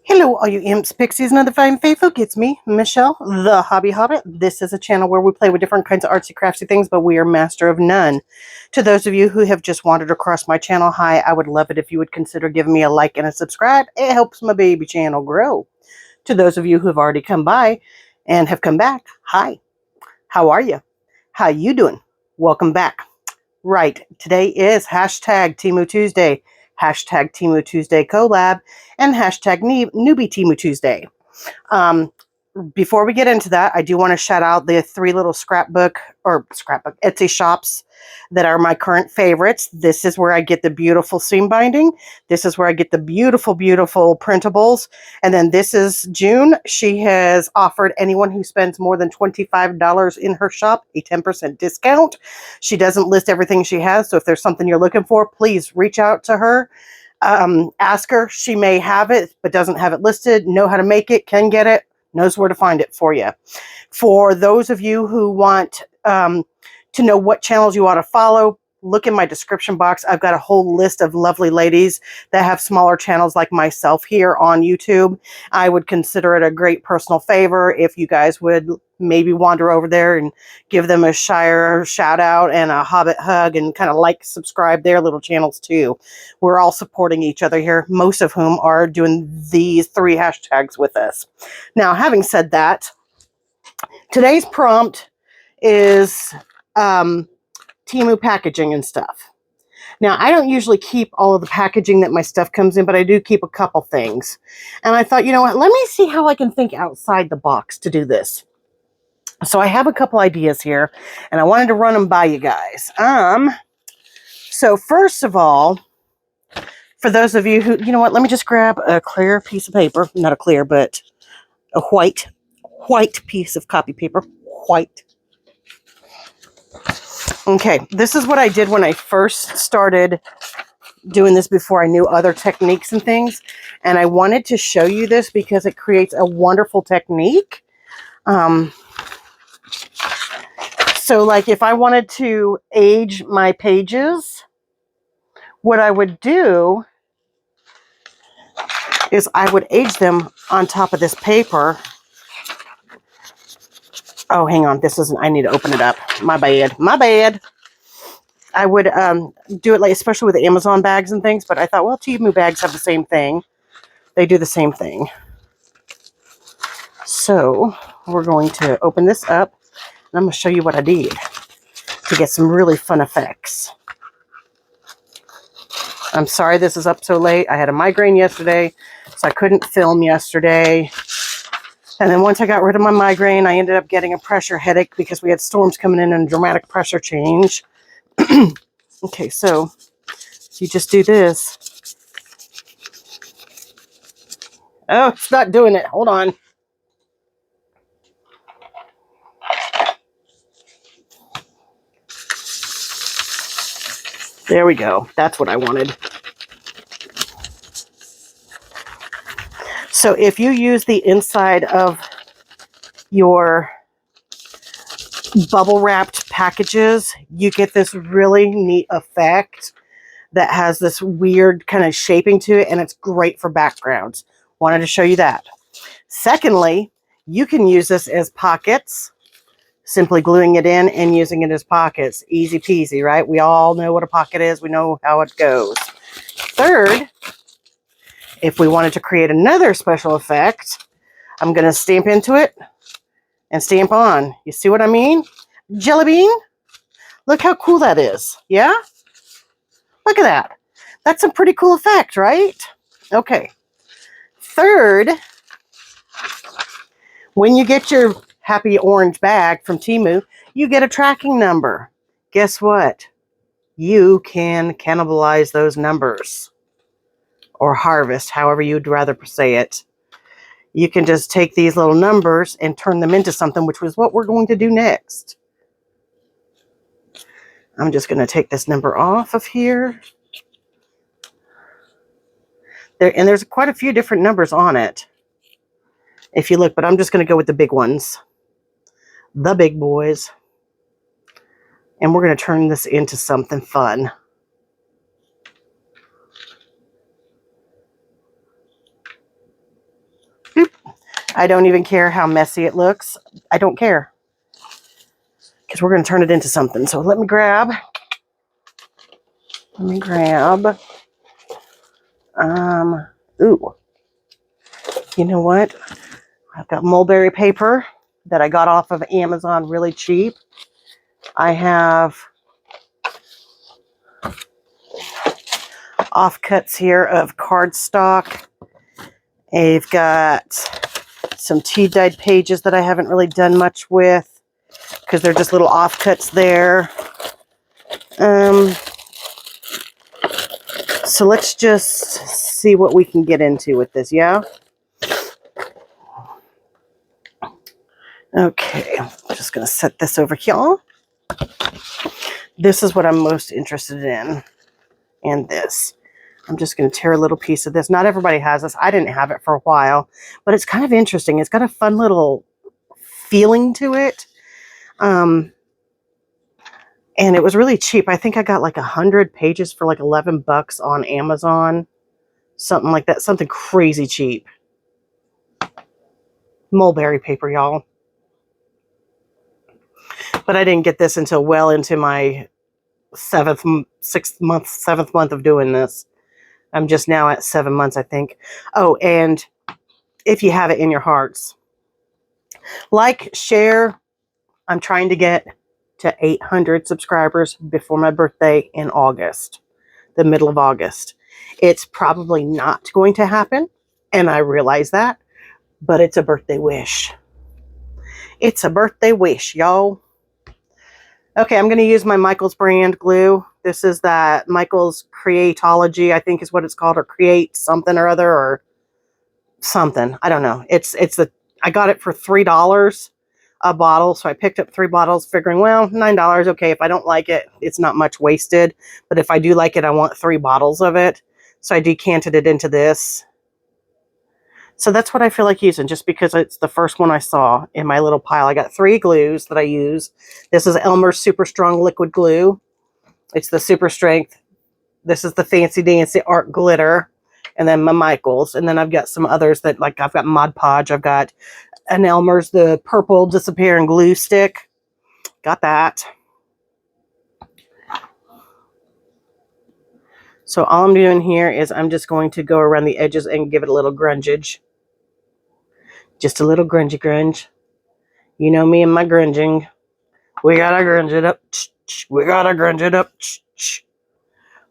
Hello, all you imps, pixies, and other fine fae folk. It's me, Michelle, the Hobby Hobbit. This is a channel where we play with different kinds of artsy craftsy things, but we are master of none. To those of you who have just wandered across my channel, hi, I would love it if you would consider giving me a like and a subscribe. It helps my baby channel grow. To those of you who have already come by and have come back, hi, how are you? How you doing? Welcome back. Right, today is hashtag Temu Tuesday, hashtag temutuesdaycollab, and hashtag newbietemutuesday. Before we get into that, I do want to shout out the three little scrapbook Etsy shops that are my current favorites. This is where I get the beautiful seam binding. This is where I get the beautiful, beautiful printables. And then this is June. She has offered anyone who spends more than $25 in her shop a 10% discount. She doesn't list everything she has, so if there's something you're looking for, please reach out to her. Ask her. She may have it, but doesn't have it listed, know how to make it, can get it, knows where to find it for you. For those of you who want to know what channels you ought to follow, look in my description box. I've got a whole list of lovely ladies that have smaller channels like myself here on YouTube. I would consider it a great personal favor if you guys would maybe wander over there and give them a Shire shout out and a Hobbit hug and kind of like, subscribe their little channels too. We're all supporting each other here, most of whom are doing these three hashtags with us. Now, having said that, today's prompt is Temu packaging and stuff. Now, I don't usually keep all of the packaging that my stuff comes in, but I do keep a couple things. And I thought, you know what, let me see how I can think outside the box to do this. So I have a couple ideas here, and I wanted to run them by you guys. So first of all, for those of you who, you know what, let me just grab a clear piece of paper. Not a clear, but a white piece of copy paper. White. Okay, this is what I did when I first started doing this before I knew other techniques and things. And I wanted to show you this because it creates a wonderful technique. So like if I wanted to age my pages, what I would do is I would age them on top of this paper. Oh, hang on. This isn't, I need to open it up. My bad. My bad. I would do it like, especially with Amazon bags and things, but I thought, well, Temu bags have the same thing. They do the same thing. So we're going to open this up, and I'm going to show you what I did to get some really fun effects. I'm sorry this is up so late. I had a migraine yesterday, so I couldn't film yesterday. And then once I got rid of my migraine, I ended up getting a pressure headache because we had storms coming in and a dramatic pressure change. Okay, so you just do this. Oh, it's not doing it. Hold on. There we go. That's what I wanted. So if you use the inside of your bubble wrapped packages, you get this really neat effect that has this weird kind of shaping to it, and it's great for backgrounds. Wanted to show you that. Secondly, you can use this as pockets, simply gluing it in and using it as pockets. Easy peasy, right? We all know what a pocket is. We know how it goes. Third, if we wanted to create another special effect, I'm going to stamp into it and stamp on. You see what I mean? Jelly bean? Look how cool that is. Yeah? Look at that. That's a pretty cool effect, right? Okay. Third, when you get your happy orange bag from Temu, you get a tracking number. Guess what? You can cannibalize those numbers or harvest, however you'd rather say it. You can just take these little numbers and turn them into something, which was what we're going to do next. I'm just going to take this number off of here. There's quite a few different numbers on it, if you look, but I'm just going to go with the big ones, the big boys. And we're going to turn this into something fun. I don't even care how messy it looks. I don't care. Because we're going to turn it into something. So let me grab. Ooh. You know what? I've got mulberry paper that I got off of Amazon really cheap. I have offcuts here of cardstock. I've got some tea dyed pages that I haven't really done much with because they're just little offcuts there. So let's just see what we can get into with this, yeah? Okay, I'm just going to set this over here. This is what I'm most interested in. And this. I'm just going to tear a little piece of this. Not everybody has this. I didn't have it for a while, but it's kind of interesting. It's got a fun little feeling to it. And it was really cheap. I think I got like 100 pages for like 11 bucks on Amazon. Something like that. Something crazy cheap. Mulberry paper, y'all. But I didn't get this until well into my seventh month of doing this. I'm just now at 7 months, I think. Oh, and if you have it in your hearts, like, share. I'm trying to get to 800 subscribers before my birthday in August, the middle of August. It's probably not going to happen, and I realize that, but it's a birthday wish. It's a birthday wish, y'all. Okay, I'm going to use my Michaels brand glue. This is that Michaels Creatology, I think is what it's called, or Create something or other, or something. I don't know. I got it for $3 a bottle, so I picked up 3 bottles figuring, well, $9, okay, if I don't like it, it's not much wasted, but if I do like it, I want 3 bottles of it, so I decanted it into this. So that's what I feel like using, just because it's the first one I saw in my little pile. I got 3 glues that I use. This is Elmer's Super Strong Liquid Glue. It's the Super Strength. This is the Fancy Dancy Art Glitter, and then my Michaels, and then I've got some others that, like, I've got Mod Podge, I've got an Elmer's, the purple disappearing glue stick. Got that. So all I'm doing here is I'm just going to go around the edges and give it a little grungage. Just a little grungy grunge. You know me and my grunging. We gotta grunge it up. We gotta grunge it up.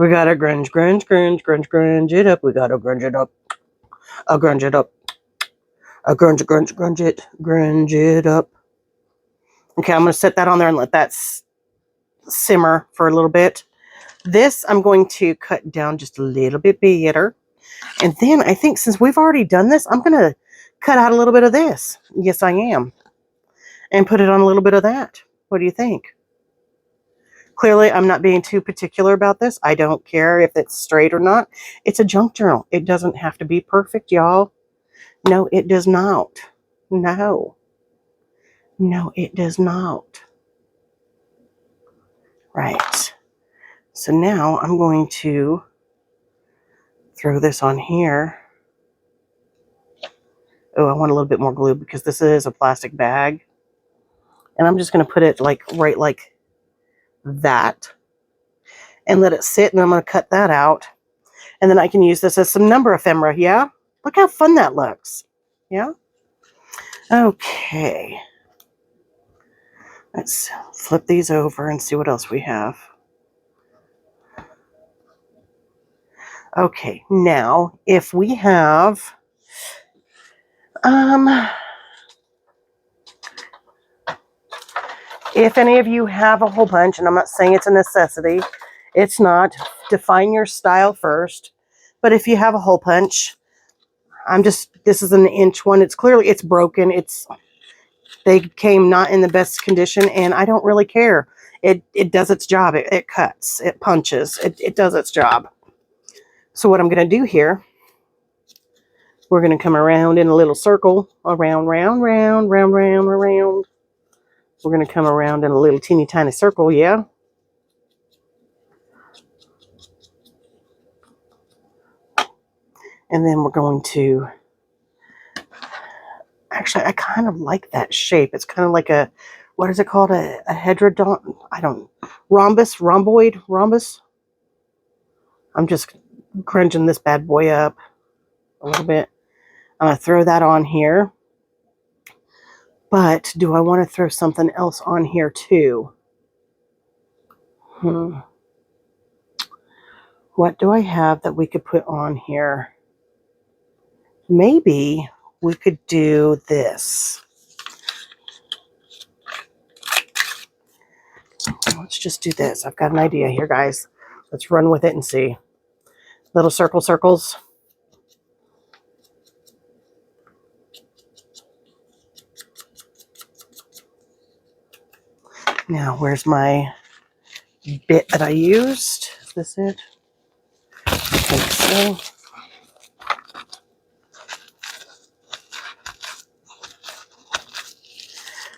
We gotta grunge, grunge, grunge, grunge, grunge it up. We gotta grunge it up. Grunge it up. Grunge, grunge, grunge it up. Okay, I'm going to set that on there and let that simmer for a little bit. This I'm going to cut down just a little bit better. And then I think since we've already done this, I'm going to cut out a little bit of this. Yes, I am. And put it on a little bit of that. What do you think? Clearly, I'm not being too particular about this. I don't care if it's straight or not. It's a junk journal. It doesn't have to be perfect, y'all. No, it does not. No. No, it does not. Right. So now I'm going to throw this on here. Oh, I want a little bit more glue because this is a plastic bag. And I'm just going to put it like right like that and let it sit, and I'm going to cut that out. And then I can use this as some number ephemera, yeah? Look how fun that looks. Yeah? Okay. Let's flip these over and see what else we have. Okay, now if we have if any of you have a whole bunch, and I'm not saying it's a necessity, it's not, define your style first. But if you have a hole punch, this is an inch one. It's clearly, it's broken. They came not in the best condition, and I don't really care. It does its job. It cuts, it punches, it does its job. So what I'm going to do here, we're going to come around in a little circle, around, round, round, round, round, around. We're going to come around in a little teeny tiny circle, yeah? And then we're going to Actually, I kind of like that shape. It's kind of like a, what is it called? A hedrodon? I don't, rhombus, rhomboid, rhombus. I'm just crunching this bad boy up a little bit. I'm going to throw that on here. But do I want to throw something else on here too? What do I have that we could put on here? Maybe we could do this. Let's just do this. I've got an idea here, guys. Let's run with it and see. Little circles. Now, where's my bit that I used? Is this it? I think so.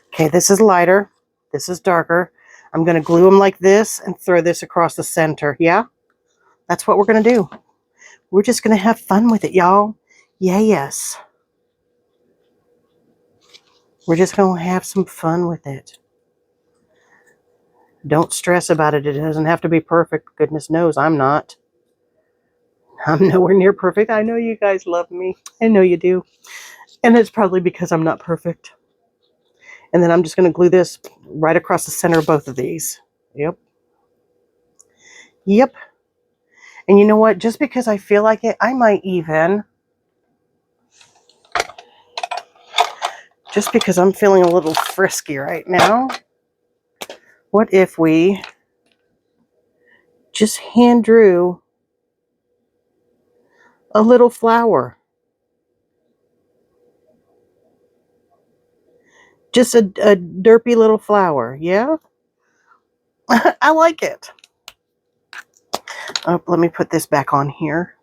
Okay, this is lighter. This is darker. I'm going to glue them like this and throw this across the center. Yeah? That's what we're going to do. We're just going to have fun with it, y'all. Yes. We're just going to have some fun with it. Don't stress about it. It doesn't have to be perfect. Goodness knows I'm not. I'm nowhere near perfect. I know you guys love me. I know you do. And it's probably because I'm not perfect. And then I'm just going to glue this right across the center of both of these. Yep. And you know what? Just because I feel like it, I might even, just because I'm feeling a little frisky right now, what if we just hand drew a little flower? Just a derpy little flower, yeah? I like it. Oh, let me put this back on here.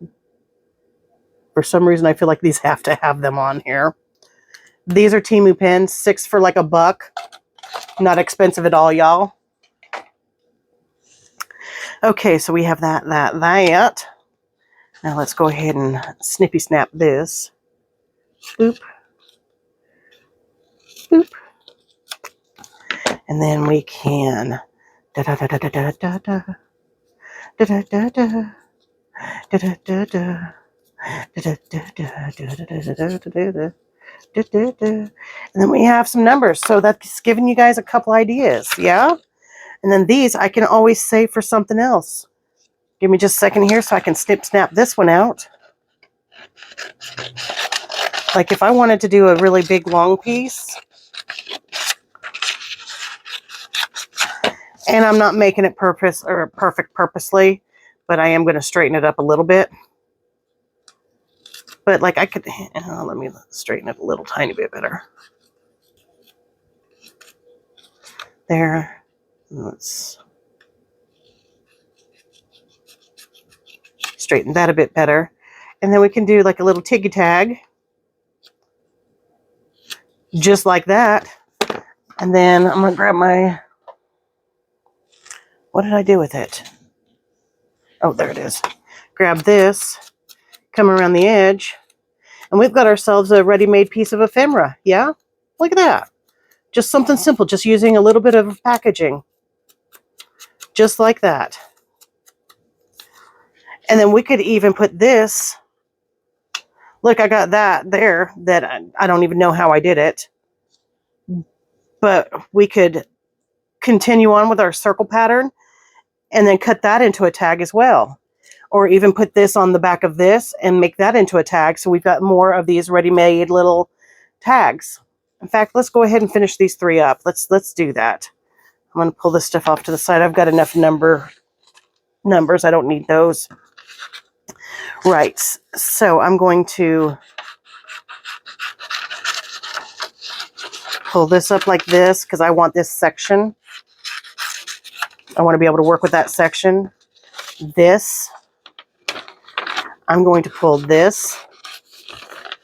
For some reason, I feel like these have to have them on here. These are Temu pens, 6 for like $1. Not expensive at all, y'all. Okay, so we have that. Now let's go ahead and snippy snap this. Boop. Boop. And then we can da-da-da-da-da-da-da. Da-da-da-da. Da-da-da-da. And then we have some numbers. So that's giving you guys a couple ideas, yeah? And then these I can always save for something else. Give me just a second here so I can snap this one out. Like if I wanted to do a really big long piece, and I'm not making it perfect purposely, but I am going to straighten it up a little bit. But like I could, let me straighten it a little tiny bit better. There. Let's straighten that a bit better. And then we can do like a little tiggy tag. Just like that. And then I'm going to grab my, what did I do with it? Oh, there it is. Grab this, come around the edge, and we've got ourselves a ready-made piece of ephemera. Yeah? Look at that. Just something simple, just using a little bit of packaging. Just like that. And then we could even put this. Look, I got that there that I don't even know how I did it. But we could continue on with our circle pattern and then cut that into a tag as well. Or even put this on the back of this and make that into a tag. So we've got more of these ready-made little tags. In fact, let's go ahead and finish these 3 up. Let's do that. I'm going to pull this stuff off to the side. I've got enough numbers. I don't need those. Right. So I'm going to pull this up like this because I want this section. I want to be able to work with that section. This. I'm going to pull this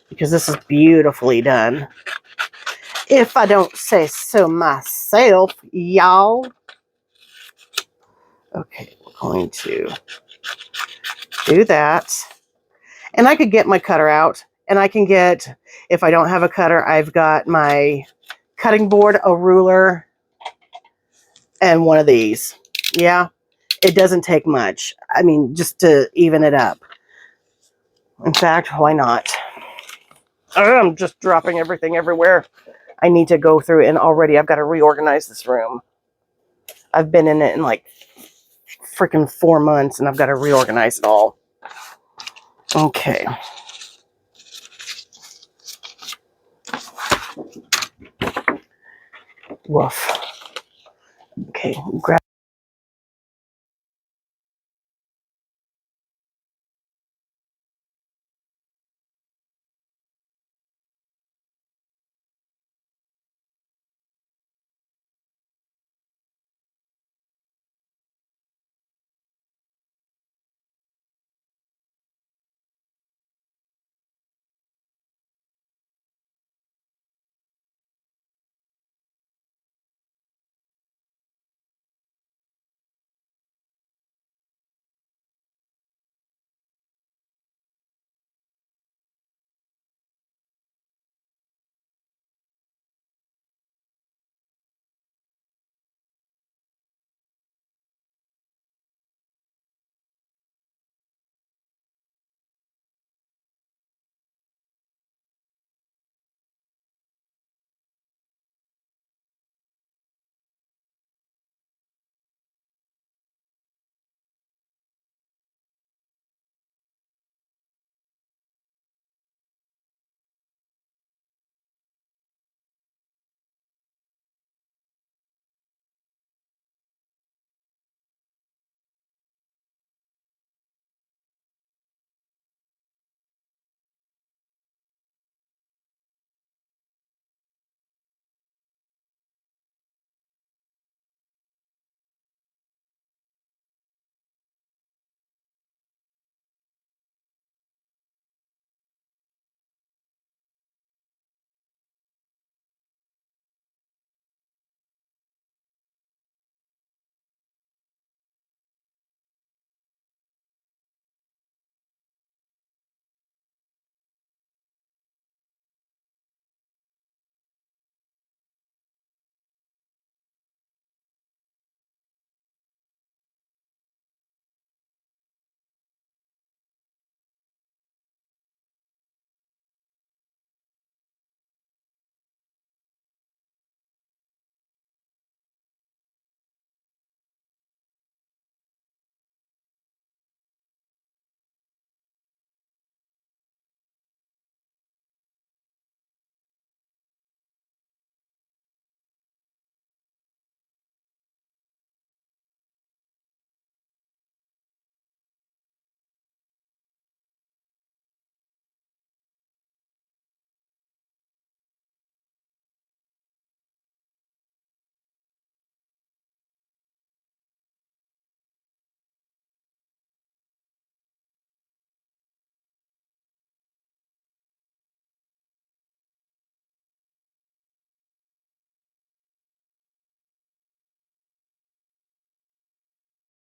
because this is beautifully done. If I don't say so myself, y'all. Okay, we're going to do that. And I could get my cutter out And I can get, if I don't have a cutter, I've got my cutting board, a ruler, and one of these. Yeah, it doesn't take much. I mean, just to even it up. In fact, why not? I'm just dropping everything everywhere. I need to go through, and already I've got to reorganize this room. I've been in it in like freaking 4 months, and I've got to reorganize it all. Okay. Woof. Okay, grab.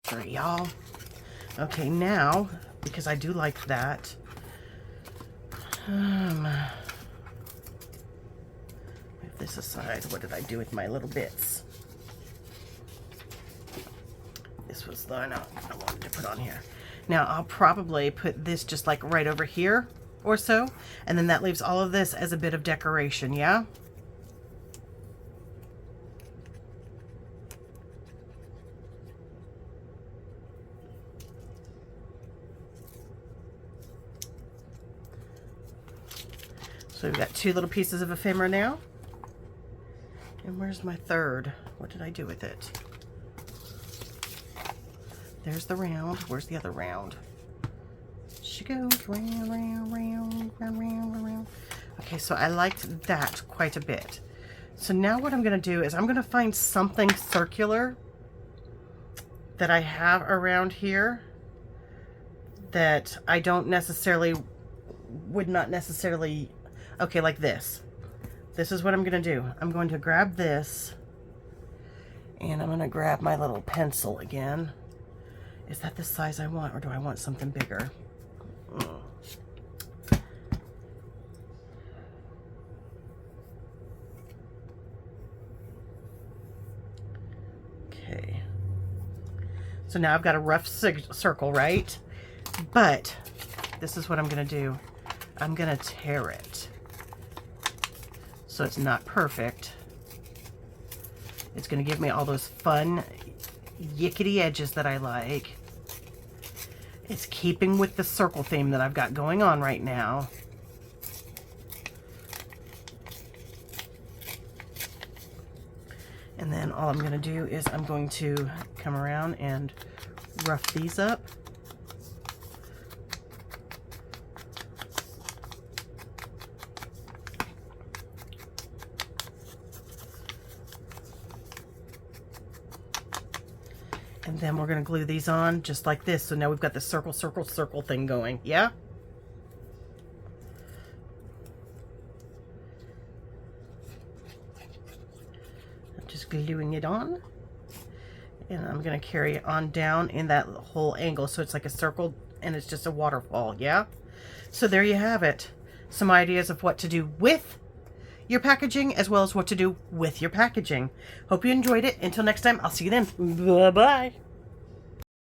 Sorry, y'all. Okay, now, because I do like that, move this aside. What did I do with my little bits? This was the one I wanted to put on here. Now, I'll probably put this just like right over here or so, and then that leaves all of this as a bit of decoration, yeah? So we've got 2 little pieces of ephemera now. And where's my third? What did I do with it? There's the round. Where's the other round? She goes round, round, round, round, round, round. Okay, so I liked that quite a bit. So now what I'm going to do is I'm going to find something circular that I have around here that I don't necessarily, would not necessarily, okay, like this. This is what I'm going to do. I'm going to grab this, and I'm going to grab my little pencil again. Is that the size I want, or do I want something bigger? Okay. So now I've got a rough circle, right? But this is what I'm going to do. I'm going to tear it. So it's not perfect. It's going to give me all those fun yickety edges that I like. It's keeping with the circle theme that I've got going on right now. And then all I'm going to do is I'm going to come around and rough these up. And then we're going to glue these on just like this. So now we've got the circle, circle, circle thing going. Yeah? I'm just gluing it on. And I'm going to carry it on down in that whole angle. So it's like a circle and it's just a waterfall. Yeah? So there you have it. Some ideas of what to do with your packaging as well as what to do with your packaging. Hope you enjoyed it. Until next time, I'll see you then. Bye-bye.